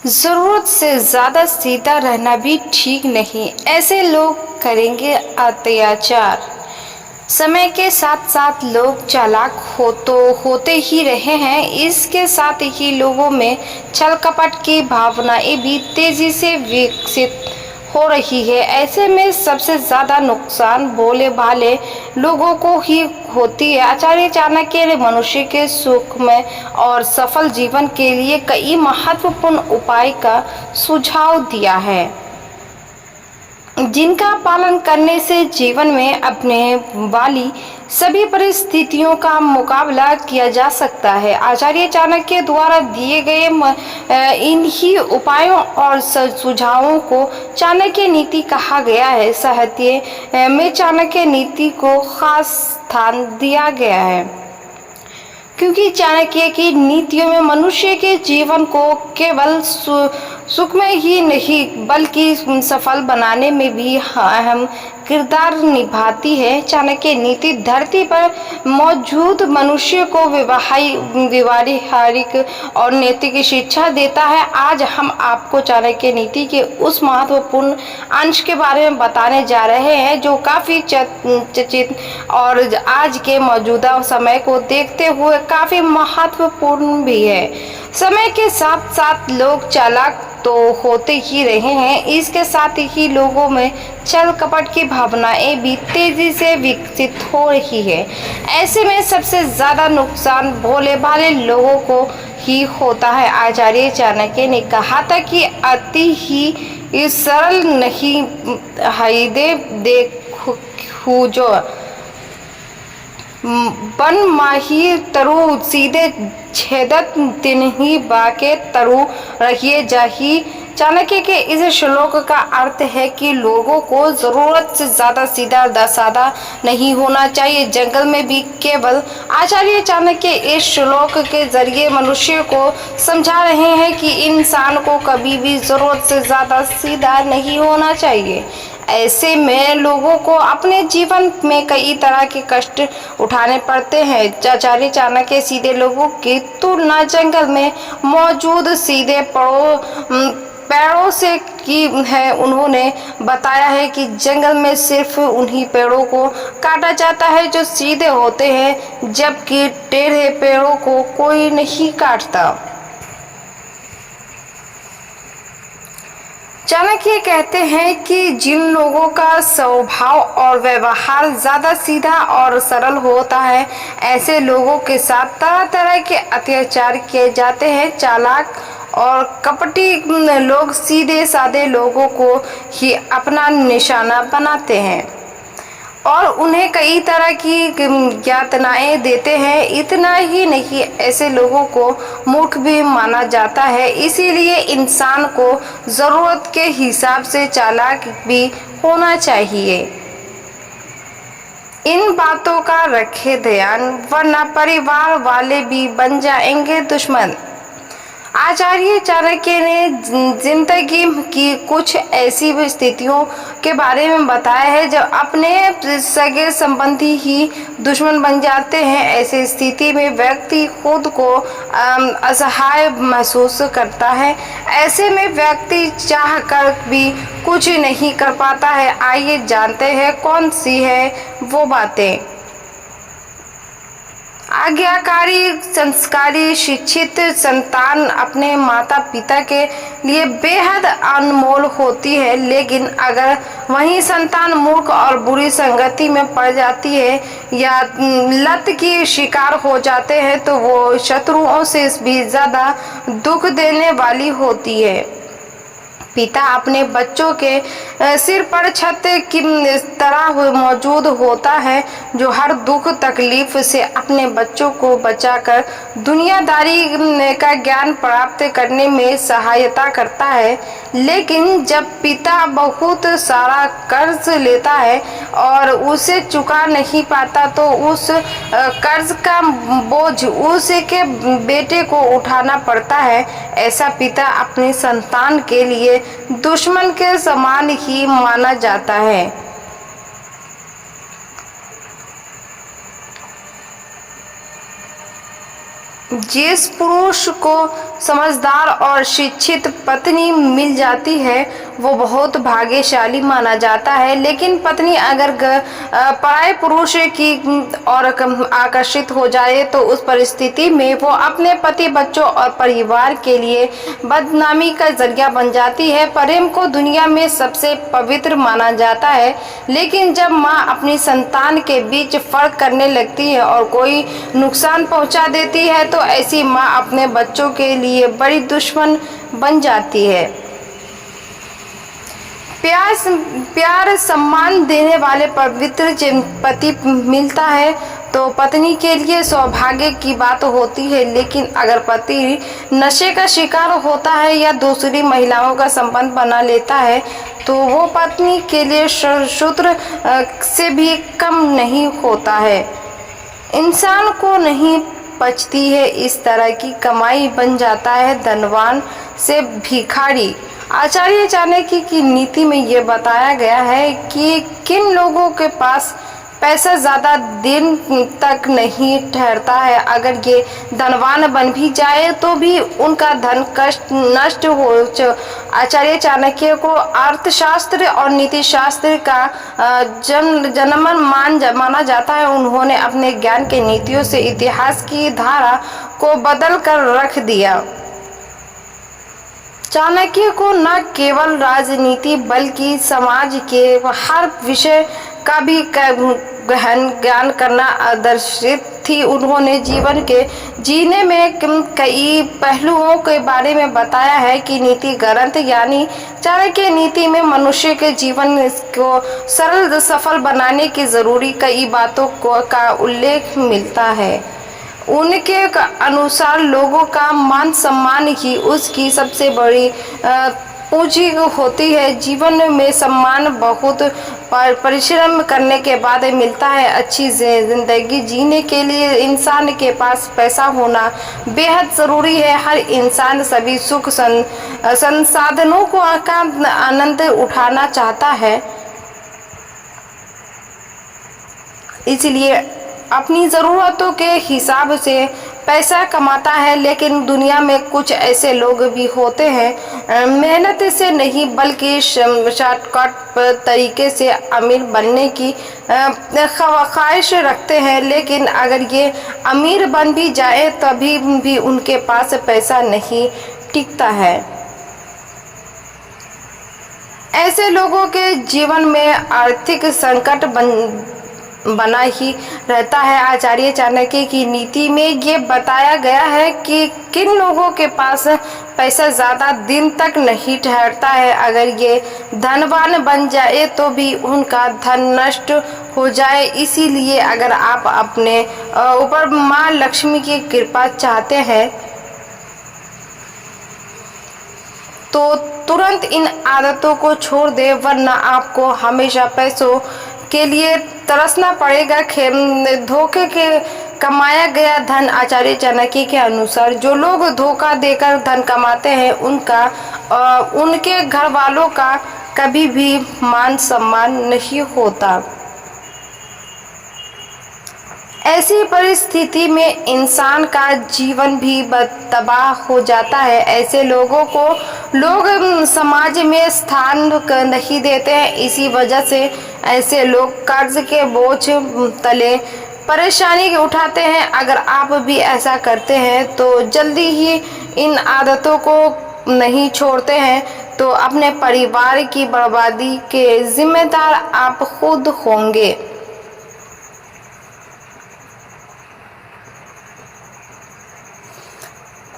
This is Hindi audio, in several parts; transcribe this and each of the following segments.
ज़रूरत से ज़्यादा सीधा रहना भी ठीक नहीं। ऐसे लोग करेंगे अत्याचार। समय के साथ साथ लोग चालाक होते ही रहे हैं। इसके साथ ही लोगों में छल कपट की भावनाएं भी तेजी से विकसित हो रही है। ऐसे में सबसे ज्यादा नुकसान भोले भाले लोगों को ही होती है। आचार्य चाणक्य ने मनुष्य के सुखमय और सफल जीवन के लिए कई महत्वपूर्ण उपाय का सुझाव दिया है, जिनका पालन करने से जीवन में अपने वाली सभी परिस्थितियों का मुकाबला किया जा सकता है। आचार्य चाणक्य द्वारा दिए गए इन्हीं उपायों और सुझावों को चाणक्य नीति कहा गया है। साहित्य में चाणक्य नीति को खास स्थान दिया गया है, क्योंकि चाणक्य की नीतियों में मनुष्य के जीवन को केवल सुखमय ही नहीं बल्कि सफल बनाने में भी अहम किरदार निभाती है। चाणक्य नीति धरती पर मौजूद मनुष्य को व्यवहारिक और नैतिक शिक्षा देता है। आज हम आपको चाणक्य नीति के उस महत्वपूर्ण अंश के बारे में बताने जा रहे हैं जो काफी चर्चित और आज के मौजूदा समय को देखते हुए काफी महत्वपूर्ण भी है। समय के साथ साथ लोग चालाक तो होते ही रहे हैं, इसके साथ ही लोगों में छल कपट की भावनाएं भी तेजी से विकसित हो रही है। ऐसे में सबसे ज्यादा नुकसान भोले भाले लोगों को ही होता है। आचार्य चाणक्य ने कहा था कि अति ही सरल नहीं हृदय देखो जो बन माही तरु सीधे छेदत तिन्ही बाके तरु रहिए जाही। चाणक्य के इस श्लोक का अर्थ है कि लोगों को जरूरत से ज्यादा सीधा साधा नहीं होना चाहिए। जंगल में भी केवल आचार्य चाणक्य इस श्लोक के जरिए मनुष्य को समझा रहे हैं कि इंसान को कभी भी जरूरत से ज्यादा सीधा नहीं होना चाहिए। ऐसे में लोगों को अपने जीवन में कई तरह के कष्ट उठाने पड़ते हैं। आचार्य चाणक्य सीधे लोगों की तुलना जंगल में मौजूद सीधे पेड़ों से की है। उन्होंने बताया है कि जंगल में सिर्फ उन्हीं पेड़ों को काटा जाता है जो सीधे होते हैं, जबकि टेढ़े पेड़ों को कोई नहीं काटता। चाणक्य कहते हैं कि जिन लोगों का स्वभाव और व्यवहार ज्यादा सीधा और सरल होता है, ऐसे लोगों के साथ तरह तरह के अत्याचार किए जाते हैं। चालाक और कपटी लोग सीधे साधे लोगों को ही अपना निशाना बनाते हैं और उन्हें कई तरह की यातनाएं देते हैं। इतना ही नहीं, ऐसे लोगों को मूर्ख भी माना जाता है। इसीलिए इंसान को जरूरत के हिसाब से चालाक भी होना चाहिए। इन बातों का रखे ध्यान, वरना परिवार वाले भी बन जाएंगे दुश्मन। आचार्य चाणक्य ने जिंदगी की कुछ ऐसी स्थितियों के बारे में बताया है जब अपने सगे संबंधी ही दुश्मन बन जाते हैं। ऐसी स्थिति में व्यक्ति खुद को असहाय महसूस करता है। ऐसे में व्यक्ति चाह कर भी कुछ नहीं कर पाता है। आइए जानते हैं कौन सी है वो बातें। आज्ञाकारी, संस्कारी, शिक्षित संतान अपने माता पिता के लिए बेहद अनमोल होती है, लेकिन अगर वही संतान मूर्ख और बुरी संगति में पड़ जाती है या लत की शिकार हो जाते हैं तो वो शत्रुओं से भी ज्यादा दुख देने वाली होती है। पिता अपने बच्चों के सिर पर छत की तरह मौजूद होता है, जो हर दुख तकलीफ से अपने बच्चों को बचाकर दुनियादारी का ज्ञान प्राप्त करने में सहायता करता है। लेकिन जब पिता बहुत सारा कर्ज लेता है और उसे चुका नहीं पाता तो उस कर्ज का बोझ उसके बेटे को उठाना पड़ता है। ऐसा पिता अपने संतान के लिए दुश्मन के समान ही माना जाता है। जिस पुरुष को समझदार और शिक्षित पत्नी मिल जाती है वो बहुत भाग्यशाली माना जाता है। लेकिन पत्नी अगर पराये पुरुष की और आकर्षित हो जाए तो उस परिस्थिति में वो अपने पति, बच्चों और परिवार के लिए बदनामी का जरिया बन जाती है। प्रेम को दुनिया में सबसे पवित्र माना जाता है, लेकिन जब माँ अपनी संतान के बीच फर्क करने लगती है और कोई नुकसान पहुंचा देती है तो ऐसी माँ अपने बच्चों के लिए बड़ी दुश्मन बन जाती है। प्यार सम्मान देने वाले पवित्र पति मिलता है तो पत्नी के लिए सौभाग्य की बात होती है। लेकिन अगर पति नशे का शिकार होता है या दूसरी महिलाओं का संबंध बना लेता है तो वो पत्नी के लिए शूद्र से भी कम नहीं होता है। इंसान को नहीं पचती है इस तरह की कमाई, बन जाता है धनवान से भिखारी। आचार्य चाणक्य की नीति में ये बताया गया है कि किन लोगों के पास पैसा ज़्यादा दिन तक नहीं ठहरता है। अगर ये धनवान बन भी जाए तो भी उनका धन कष्ट नष्ट हो। आचार्य चाणक्य को अर्थशास्त्र और नीति शास्त्र का जनमन माना जाता है। उन्होंने अपने ज्ञान के नीतियों से इतिहास की धारा को बदल कर रख दिया। चाणक्य को न केवल राजनीति बल्कि समाज के हर विषय का भी गहन ज्ञान करना आदर्शित थी। उन्होंने जीवन के जीने में कई पहलुओं के बारे में बताया है कि नीति ग्रंथ यानी चाणक्य नीति में मनुष्य के जीवन को सरल सफल बनाने की जरूरी कई बातों का उल्लेख मिलता है। उनके अनुसार लोगों का मान सम्मान ही उसकी सबसे बड़ी पूंजी होती है। जीवन में सम्मान बहुत परिश्रम करने के बाद मिलता है। अच्छी जिंदगी जीने के लिए इंसान के पास पैसा होना बेहद ज़रूरी है। हर इंसान सभी सुख संसाधनों का आनंद उठाना चाहता है, इसलिए अपनी ज़रूरतों के हिसाब से पैसा कमाता है। लेकिन दुनिया में कुछ ऐसे लोग भी होते हैं मेहनत से नहीं बल्कि शॉर्टकट तरीके से अमीर बनने की ख्वाहिश रखते हैं। लेकिन अगर ये अमीर बन भी जाए तभी भी उनके पास पैसा नहीं टिकता है। ऐसे लोगों के जीवन में आर्थिक संकट बना ही रहता है। आचार्य चाणक्य की नीति में ये बताया गया है कि किन लोगों के पास पैसा ज़्यादा दिन तक नहीं ठहरता है। अगर ये धनवान बन जाए तो भी उनका धन नष्ट हो जाए। इसीलिए अगर आप अपने ऊपर माँ लक्ष्मी की कृपा चाहते हैं तो तुरंत इन आदतों को छोड़ दे, वरना आपको हमेशा पैसों के लिए तरसना पड़ेगा। धोखे के कमाया गया धन। आचार्य चाणक्य के अनुसार जो लोग धोखा देकर धन कमाते हैं उनके घर वालों का कभी भी मान सम्मान नहीं होता। ऐसी परिस्थिति में इंसान का जीवन भी तबाह हो जाता है। ऐसे लोगों को लोग समाज में स्थान नहीं देते हैं। इसी वजह से ऐसे लोग कर्ज के बोझ तले परेशानी उठाते हैं। अगर आप भी ऐसा करते हैं तो जल्दी ही इन आदतों को नहीं छोड़ते हैं तो अपने परिवार की बर्बादी के जिम्मेदार आप खुद होंगे।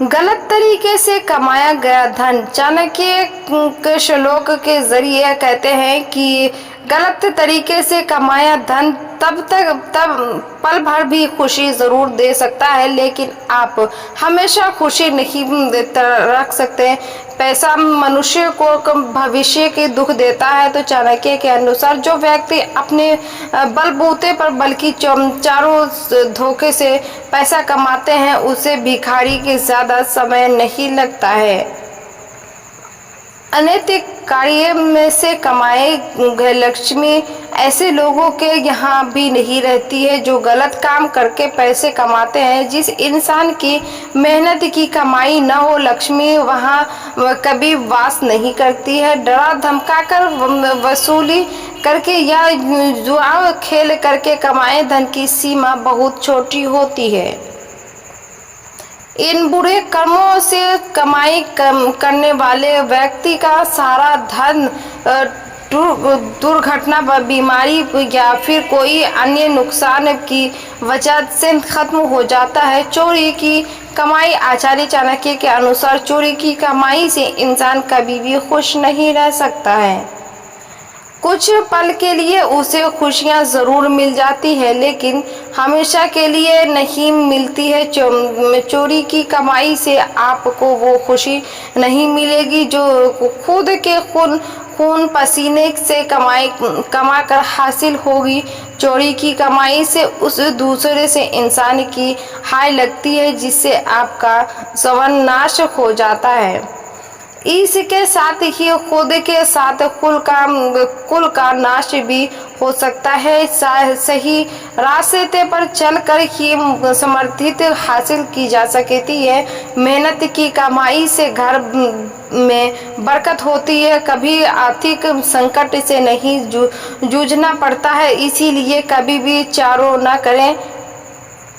गलत तरीके से कमाया गया धन। चाणक्य के श्लोक के जरिए कहते हैं कि गलत तरीके से कमाया धन तब पल भर भी खुशी ज़रूर दे सकता है, लेकिन आप हमेशा खुशी नहीं रख सकते। पैसा मनुष्य को भविष्य के दुख देता है। तो चाणक्य के अनुसार जो व्यक्ति अपने बलबूते पर बल्कि चारों धोखे से पैसा कमाते हैं उसे भिखारी के ज़्यादा समय नहीं लगता है। अनैतिक कार्य में से कमाए गए लक्ष्मी ऐसे लोगों के यहाँ भी नहीं रहती है जो गलत काम करके पैसे कमाते हैं। जिस इंसान की मेहनत की कमाई न हो, लक्ष्मी वहाँ कभी वास नहीं करती है। डरा धमकाकर वसूली करके या जुआ खेल करके कमाए धन की सीमा बहुत छोटी होती है। इन बुरे कर्मों से कमाई करने वाले व्यक्ति का सारा धन दुर्घटना, बीमारी या फिर कोई अन्य नुकसान की वजह से खत्म हो जाता है। चोरी की कमाई, आचार्य चाणक्य के अनुसार चोरी की कमाई से इंसान कभी भी खुश नहीं रह सकता है। कुछ पल के लिए उसे खुशियां जरूर मिल जाती है, लेकिन हमेशा के लिए नहीं मिलती है। चोरी की कमाई से आपको वो खुशी नहीं मिलेगी जो खुद के खून पसीने से कमा कर हासिल होगी। चोरी की कमाई से उस दूसरे से इंसान की हाय लगती है, जिससे आपका सर्वनाश हो जाता है। इसके साथ ही खुद के साथ कुल का नाश भी हो सकता है। सही रास्ते पर चलकर ही समृद्धि हासिल की जा सकती है। मेहनत की कमाई से घर में बरकत होती है, कभी आर्थिक संकट से नहीं जूझना पड़ता है। इसीलिए कभी भी चोरी न करें।